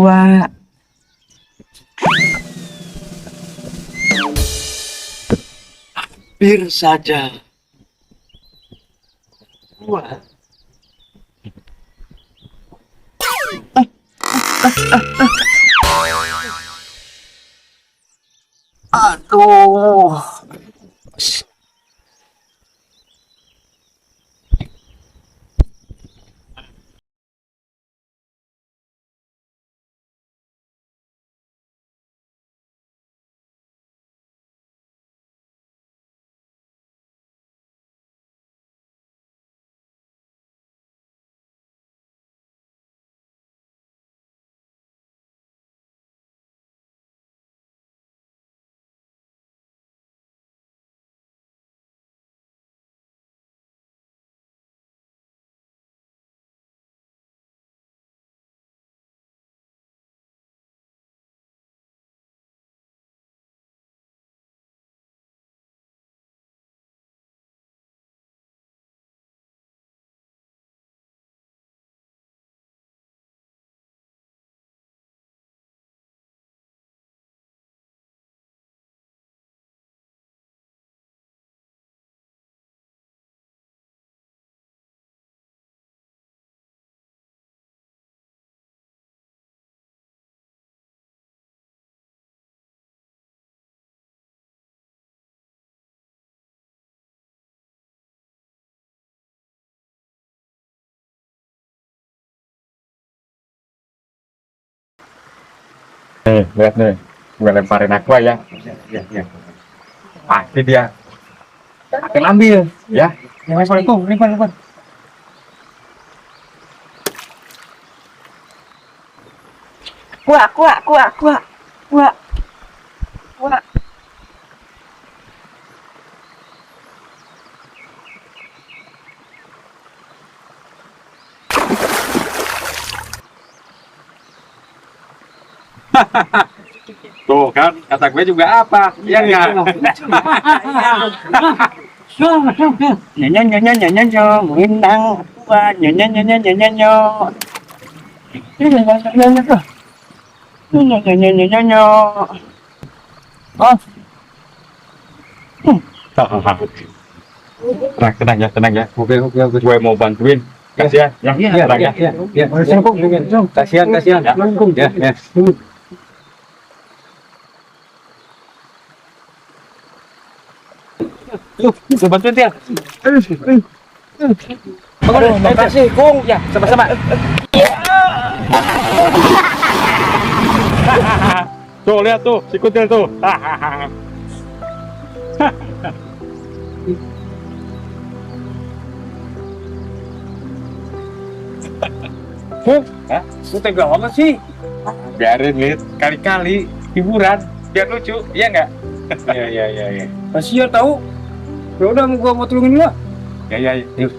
Wah, bir saja. Wah, aduh. Nih, lihat nih. Gue lemparin aqua ya. Ya, ya. Pasti dia akan ambil, ya. Yang lempar itu, lempar, lempar. Kuak, kuak, kuak, kuak, kuak, kuak. Tuh kan, kata gue juga apa? Iya enggak? Nyanyi, nyanyi, nyanyi, nyanyi, bintang kuat, nyanyi, nyanyi, nyanyi, nyanyi. Nyanyi, nyanyi, nyanyi, nyanyi, nyanyi, nyanyi. Oh, Tenang, tenang ya, tenang ya. Oke, oke, oke. Gue mau bantuin. Kasihan, ya, iya, tenang ya. iya, iya. Kasihan, kasihan. Ya, ya. Tuh, gue bantuin dia. Aduh, makasih, Kung. Ya, sama-sama. Tuh, lihat tuh, si kutil tuh. Hah? Lu tega banget sih. Biarin, Lid. Kali-kali hiburan, biar lucu, iya nggak? Iya, iya, iya, iya. Kasihan tahu. Ya udah, gua mau tolongin lu. Ya, ya, ya. Yuk.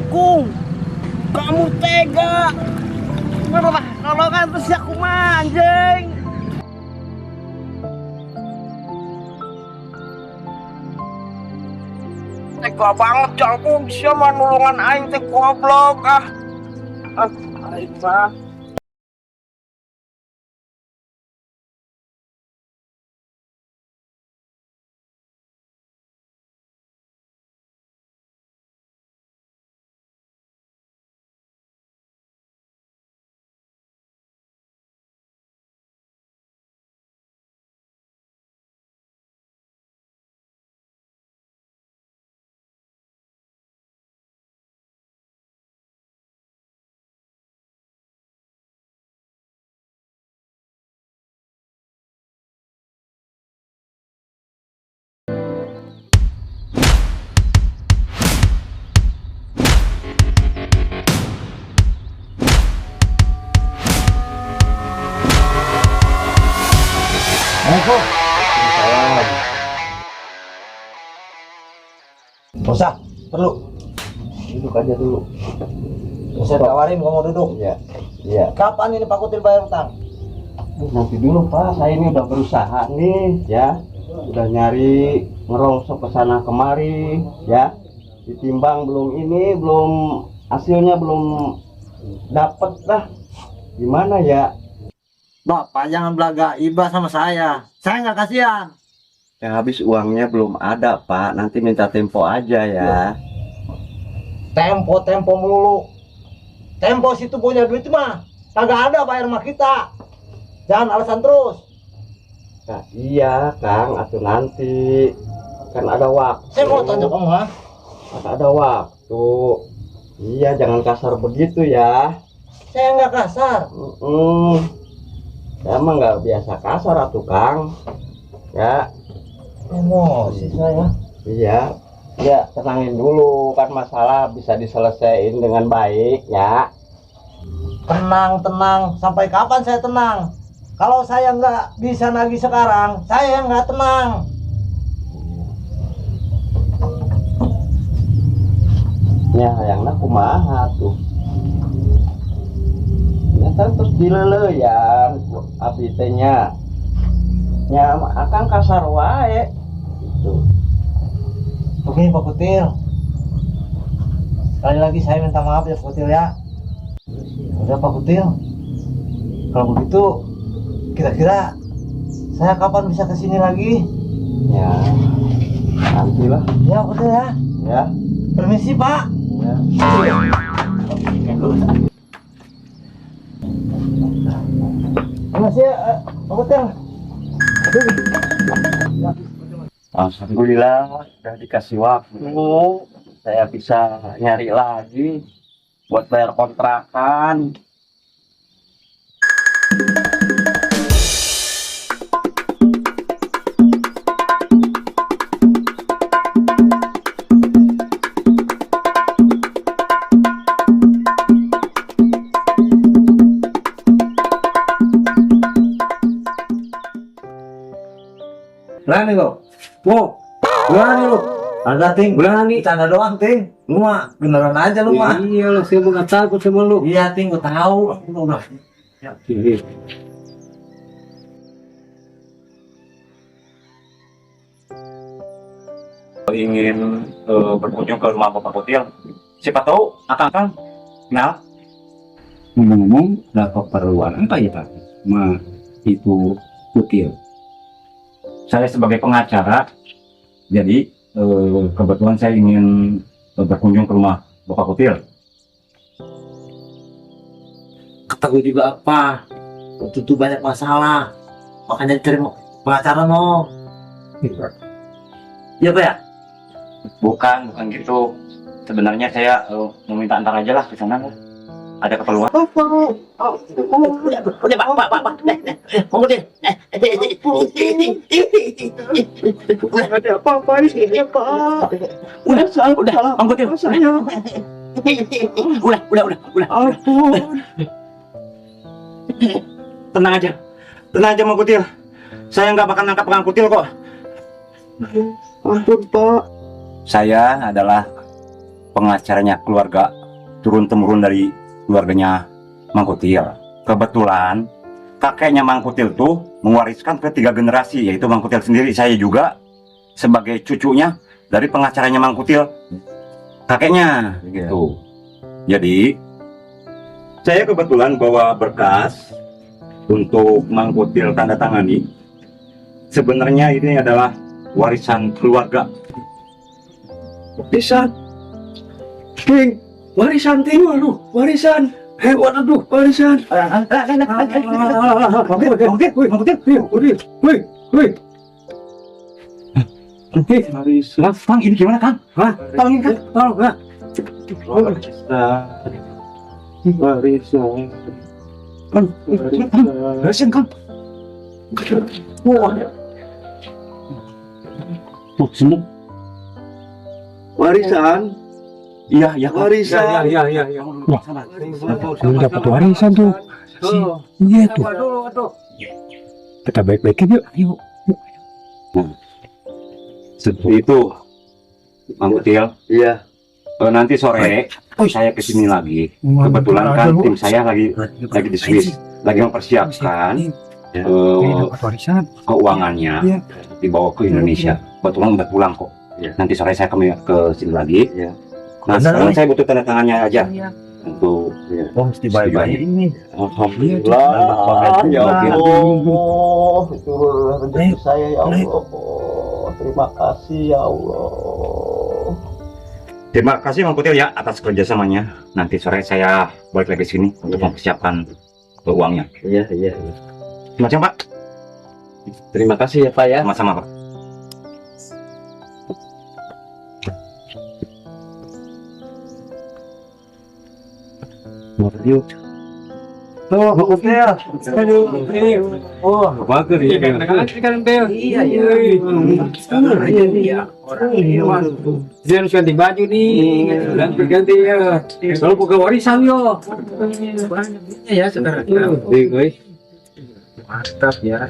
Kung, kamu tega. Kenapa? Kalau kan terus aku manjing. Tega banget cangkung, siapa nulungan aing teh goblok ah. Aing mah Assalamualaikum. Salam. Nggak usah, perlu. Duduk aja dulu. Saya tawarin kamu duduk. Iya. Iya. Kapan ini Pak Kutil bayar utang? Nanti dulu Pak, saya ini udah berusaha nih ya. Udah nyari ngerongsok ke sana kemari ya. Ditimbang belum hasilnya belum dapet lah. Gimana ya? Bapak jangan belaga iba sama saya. Saya nggak kasihan. Ya habis uangnya belum ada Pak, nanti minta tempo aja ya. Tempo melulu. Tempo situ punya duit mah. Kagak ada bayar sama kita. Jangan alasan terus. Nah, iya Kang, atuh nanti kan ada waktu. Saya mau tanya kamu ha. Ada waktu. Iya, jangan kasar begitu ya. Saya nggak kasar. Saya mah nggak biasa kasar atuh Kang. Ya, Emosi saya. iya. Ya, tenangin dulu kan masalah bisa diselesaikan dengan baik ya. Tenang. Sampai kapan saya tenang? Kalau saya nggak bisa nagih sekarang, saya nggak tenang. Ya, yang nak kumaha tuh. Ya terus dileleyan abdi teh nya. Ya akan kasar wae. Gitu. Oke Pak Kutil. Sekali lagi saya minta maaf ya Pak Kutil ya. Udah Pak Kutil. Kalau begitu kira-kira saya kapan bisa kesini lagi? Ya, nantilah. Ya Pak Kutil ya. Ya. Permisi Pak. Ya. Makasih ya Pak Kutil. Alhamdulillah udah dikasih waktu. Saya bisa nyari lagi buat bayar kontrakan. Berani lo. Berani lo. Ada ting, berani. Canda doang ting. Lu mah beneran aja lu mah. Iya lah, saya nggak takut sama lu. Iya ting, gua tahu. Lu udah. Ya. Ingin berkunjung ke rumah Bapak Kutil. Siapa tahu akang kenal. Ngomong-ngomong, ada keperluan apa ya Pak? Ma itu Kutil. Saya sebagai pengacara, jadi kebetulan saya ingin berkunjung ke rumah Bapak Kutil. Kata gue juga apa? Waktu itu banyak masalah. Makanya cari pengacara no. Iya Pak ya? Bukan gitu. Sebenarnya saya meminta antar aja lah ke sana. Ada keperluan. Udah Pak. Kamu deh. Ada apa-apa di sini Pak? Udah, Bang Kutil. Udah. Tenang aja, Bang Kutil. Saya nggak bakal nangkap Bang Kutil kok. Ampun Pak. Saya adalah pengacaranya keluarga turun-temurun dari keluarganya Mang Kutil. Kebetulan kakeknya Mang Kutil tuh mewariskan ke 3 generasi, yaitu Mang Kutil sendiri. Saya juga sebagai cucunya dari pengacaranya Mang Kutil, kakeknya gitu. Jadi saya kebetulan bawa berkas untuk Mang Kutil tanda tangani. Sebenarnya ini adalah warisan keluarga. Warisan. Ting. Warisan ting. Waduh, warisan. Waduh, warisan. Kang, ini gimana Kang? Tolongin Kang, tolong Kang. Warisan. Beresin Kang. Tuh, semua. Warisan. Iya, Kang. Warisan. Iya. Wah, Lu dapat warisan tuh. Iya tuh. Kita baik-baikin yuk. Ayo. Seperti itu, Mang Kutil. Iya. Nanti sore saya kesini lagi. Kebetulan kan tim saya lagi di Swiss, lagi mempersiapkan keuangannya dibawa ke Indonesia. Kebetulan udah pulang kok. Nanti sore saya ke sini lagi. Nah, sekarang saya butuh tanda tangannya aja untuk mesti baik-baik ini. Alhamdulillah. Ya Allah. Itu rezeki saya ya Allah. Terima kasih ya Allah. Terima kasih Mang Kutil ya atas kerjasamanya. Nanti sore saya balik lagi sini untuk mempersiapkan uangnya. Iya. Macam Pak? Terima kasih ya Pak ya. Sama-sama Pak. Yuk. Tuh, Kutil. Bagus ya kan. Iya. Dia harus ganti baju nih, ganti ya. Kalau buka warisan yo. Banyaknya ya sekarang. Guys. Mantap ya.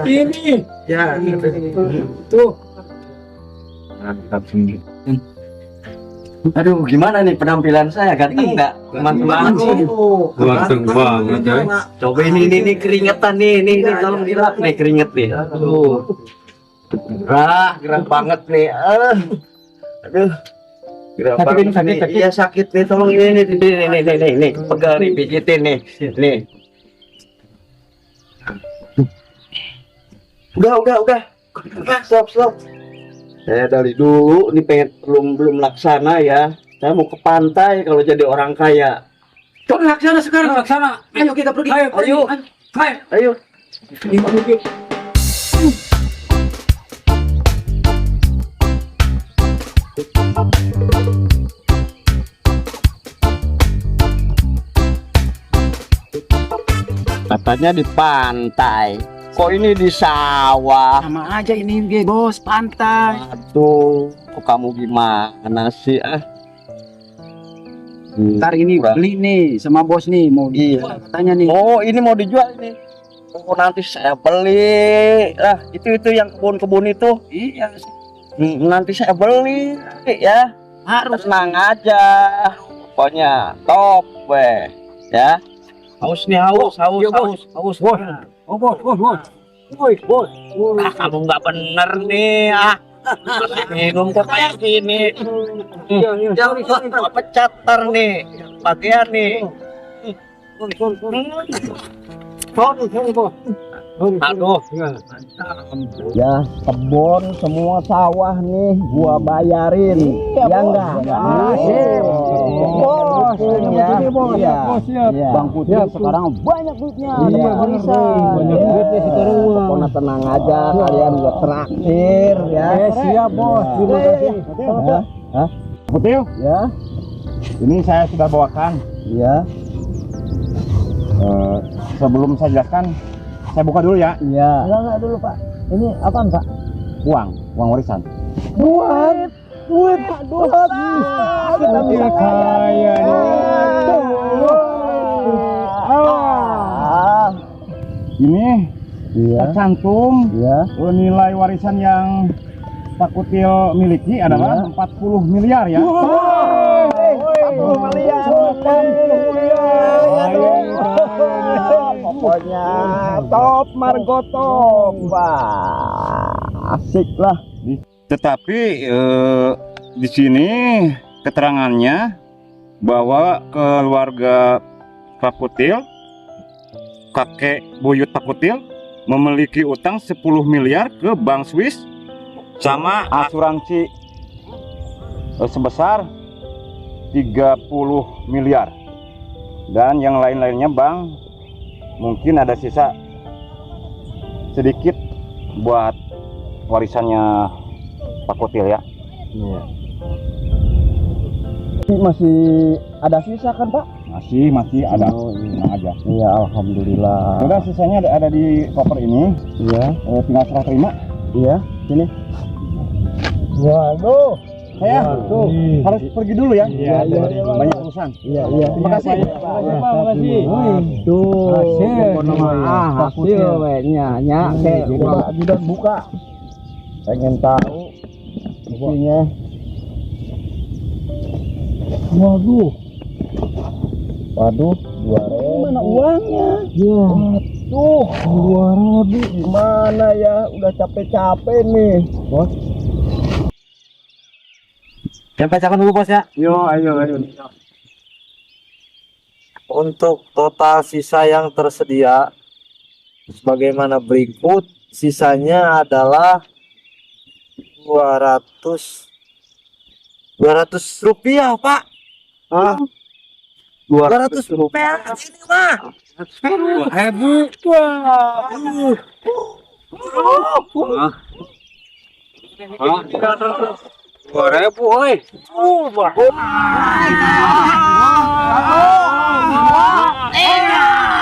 Ini. Ya. Tuh. Mantap sih. Aduh, gimana nih penampilan saya? Ganteng nggak? Teman-teman. Ganteng banget coy. Coba ini keringetan nih tolong dilap nih keringet nih. Aduh. Gerah banget nih. Aduh. Gerah banget nih. Iya sakit nih, tolong ini nih. Pegang nih, pijitin nih. Nih. Udah. Stop. Saya dari dulu nih belum laksana ya. Saya mau ke pantai kalau jadi orang kaya. Coba laksana sekarang, laksana. Ayo kita pergi. Ayo. Katanya di pantai. Kok ini di sawah? Sama aja ini bos, pantai. Aduh, kok kamu gimana sih Ntar ini beli nih sama bos nih, mau Iya. katanya nih. Oh, ini mau dijual ini. Oh, nanti saya beli. Lah, itu yang kebun-kebun itu. Iya, Nanti saya beli ya. harus. Tenang aja. Pokoknya top weh. Ya. Haus nih, haus. Bos. Oh, bos. Woi, bos. Kamu nggak bener nih. Minum kok kayak gini. Jangan pecat ntar nih. Bagian nih. Aduh. Ya, kebun semua sawah nih gua bayarin. Ya enggak? Bos, ya. Bang Kutil sekarang banyak duitnya. Iya, Banyak duitnya sekarang. Pokoknya tenang aja, kalian gua traktir ya. Siap, bos. Terima kasih. Hah? Kutil, Ya, ini saya sudah bawakan. iya, Sebelum saya jelaskan, saya buka dulu ya. iya. Enggak dulu, Pak. Ini apaan, Pak? Uang warisan. Duit. Kita bisa kaya Ini tercantum nilai warisan yang Pak Kutil miliki adalah 40 miliar ya. 40 miliar. Pokoknya top Margo top. Wah, asik lah. Tetapi di sini keterangannya bahwa keluarga Pak Kutil, kakek buyut Pak Kutil, memiliki utang 10 miliar ke Bank Swiss sama asuransi sebesar 30 miliar. Dan yang lain-lainnya Bang, mungkin ada sisa sedikit buat warisannya Pak Kutil ya. Iya. Masih ada sisa kan Pak? Masih ada. Oh, iya. Tenang aja. Iya, alhamdulillah. Udah sisanya ada di koper ini. Iya, Tinggal serah terima. iya, sini. Waduh. Saya harus pergi dulu ya. Iya. Banyak Kosan. Iya, iya. Terima kasih. Makasih. Tuh, hasil nya kayak udah buka. Pengen tahu isinya. Waduh. Waduh, 2.000. Mana uangnya? Ya. Waduh, 2.000 gimana ya? Udah capek-capek nih, Bos. Jangan pecahkan dulu bos ya. Yo, ayo. Untuk total sisa yang tersedia sebagaimana berikut, sisanya adalah 200 rupiah, Pak. Hah? 200 rupiah ini mah. 2.000. Wah. 2.000, oi. Enak.